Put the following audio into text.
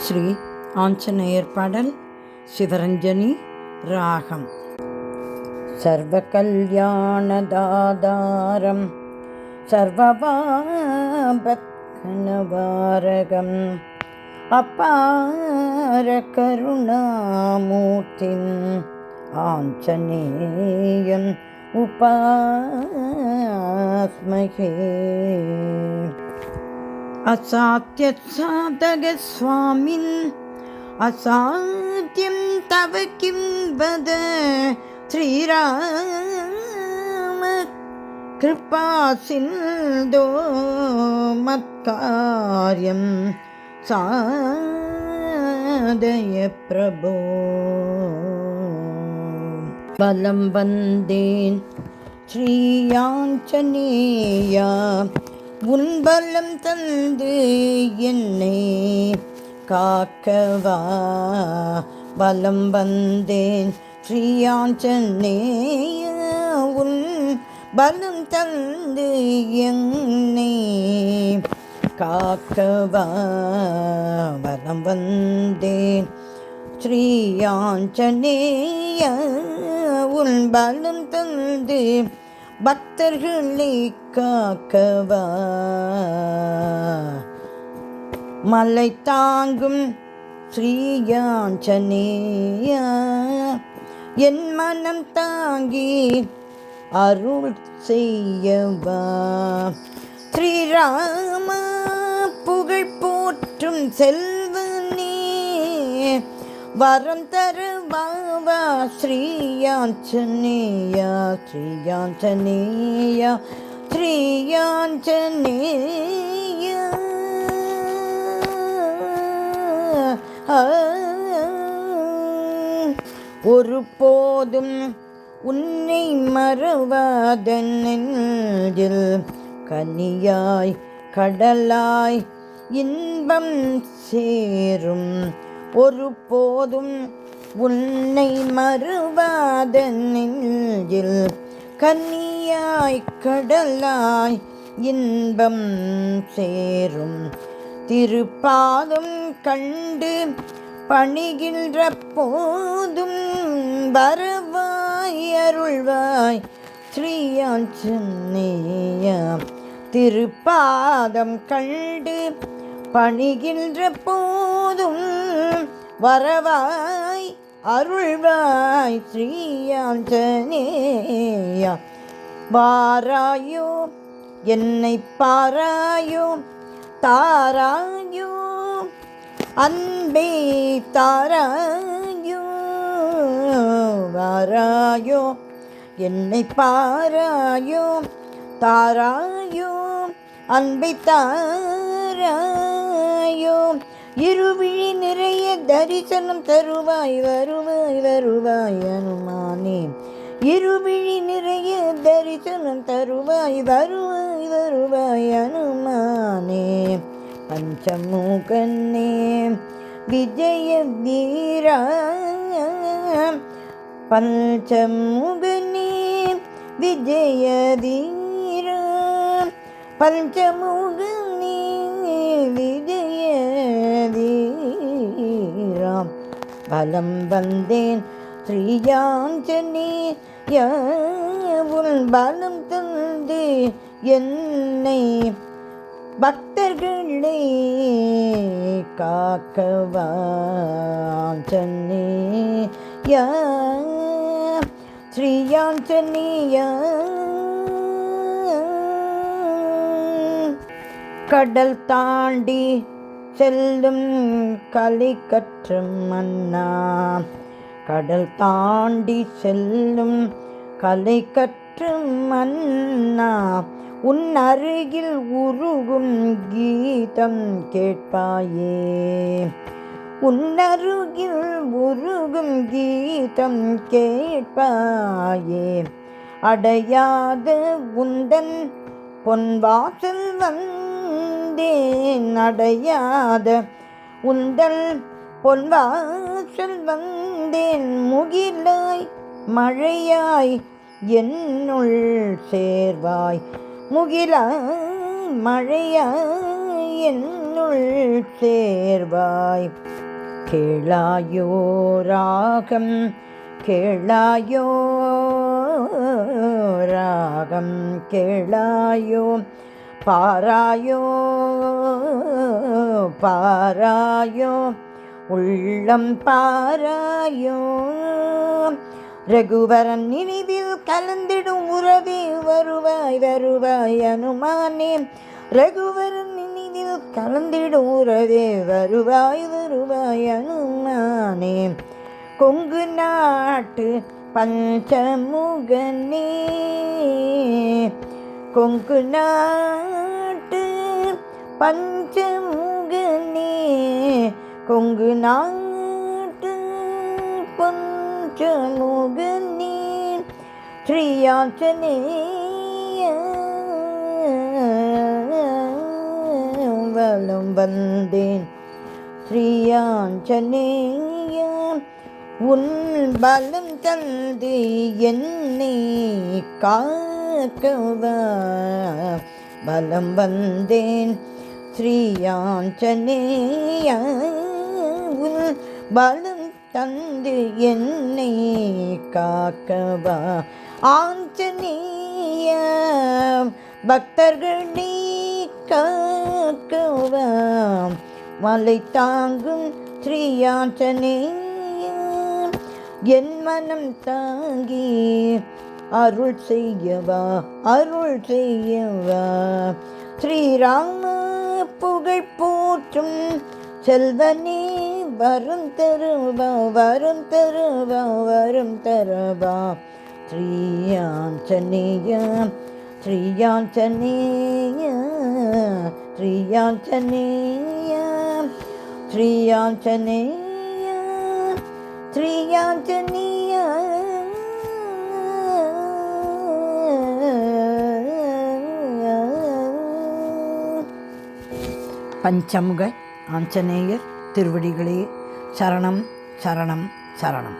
ஸ்ரீ ஆஞ்சநேயர் பாடல். சிவரஞ்சனி ராகம். சர்வகல்யாணதாதாரம் சர்வபாபத்கணவாரகம் அபார கருணாமூர்த்திம் ஆஞ்சநேயம் உபாஸ்மஹே. அசாத்யசாதகஸ்வாமின் அசாத்தியம் தவ கிம் வத ஸ்ரீராம கிருபா சிந்தோ மத்காரியம் சாதய பிரபோ. பலம் வந்தேன் ஸ்ரீயாஞ்சநேயா, உன் பலம் தந்து என்னை காக்கவா. பலம் வந்தேன் ஸ்ரீயாஞ்சநேயா, உன் பலம் தந்து என்னை காக்கவா. பலம் வந்தேன் ஸ்ரீயாஞ்சநேயா, உன் பலம் தந்து பக்தர்களை காக்கவா. மலை தாங்கும் ஸ்ரீயாஞ்சநேயா, என் மனம் தாங்கி அருள் செய்யவா. ஸ்ரீராம புகழ் போற்றும் செல்வனே, வரம் தருவாவா. ஸ்ரீயாஞ்சநேயா, ஸ்ரீயாஞ்சநேயா, ஸ்ரீயாஞ்சநேயா. ஒரு போதும் உன்னை மறவாத நெஞ்சில் கனியாய் கடலாய் இன்பம் சேரும். ஒரு போதும் உன்னை மறவாத நெஞ்சில் கனியாய் கடலாய் இன்பம் சேரும். திருப்பாதம் கண்டு பணிகின்ற போதும் வரவாய் அருள்வாய் ஸ்ரீயாஞ்சநேயா. திருப்பாதம் கண்டு பணிகின்ற போதும் வரவாய் அருள்வாய் ஸ்ரீயாஞ்சநேயா. வாராயோ என்னை பாராயோ, தாராயோ அன்பே தாராயோ. வாராயோ என்னை பாராயோ, தாராயோ அன்பை தாராயோ. இருவிழி நிறைய தரிசனம் தருவாய் வருவாய் வருவாய் அனுமானே. இருவிழி நிறைய தரிசனம் தருவாய் வருவாய் வருவாய் அனுமானே. பஞ்சமுகனே விஜய வீரா, பஞ்சமுகனே விஜய வீரா, பஞ்சமுகனே விஜய வீரா. பலம் வந்தேன் ஸ்ரீயாஞ்சநேயா, உன் பலம் தந்து என்னை பக்தர்களை காக்கவா. ஆஞ்சநேயா, ஸ்ரீயாஞ்சநேயா. கடல் தாண்டி செல்லும் கலை கற்ற மன்னா, கடல் தாண்டி செல்லும் கலை கற்ற மன்னா. உன் அருகில் உருகும் கீதம் கேட்பாயே, உன் அருகில் உருகும் கீதம் கேட்பாயே. அடையாத உந்தன் பொன்வாசல் வந்தேன், அடையாத உந்தன் பொன்வாசல் வந்தேன். முகிலாய் மழையாய் என்னுள் சேர்வாய், முகிலாய் மழையாய் என்னுள் என்னுள் சேர்வாய். கேளாயோ ராகம் கேளாயோ ராகம் கேளாயோ பாராயோ பாராயோ உள்ளம் பாராயோ. ரகுவரன் நினைவில் கலந்திடும் உறவே வருவாய் வருவாய் அனுமானே. ரகுவரன் நினைவில் கலந்திடும் உறவே வருவாய் வருவாய் அனுமானே. கொங்கு நாட்டு பஞ்சமுகனே கொங்கு நாட்டு பஞ்சமுகனே கொங்கு நாட்டு பஞ்சமுகனே ஸ்ரீயாஞ்சனேய வலம் வந்தேன். ஸ்ரீயாஞ்சனேய உன் பலம் தந்து என்னை காக்கவா பலம் வந்தேன். ஸ்ரீயாஞ்சனேய உன் பலம் தந்து என்னை காக்கவா. ஆஞ்சநேய பக்தர்களை காக்கவா மலை தாங்கும் ஸ்ரீயாஞ்சனேய என் மனம் தாங்கி அருள் செய்யவா அருள் செய்யவா. ஸ்ரீராம புகழ் போற்றும் செல்வனே வரும் தருவா வரும் தருவா வரும் தருவா. ஸ்ரீயாஞ்சனேய ஸ்ரீயாஞ்சனேய ஸ்ரீயாஞ்சனேய ஸ்ரீயாஞ்சனேய ஸ்ரீயாஞ்சனேய. பஞ்சமுக ஆஞ்சநேயர் திருவடிகளே சரணம் சரணம் சரணம்.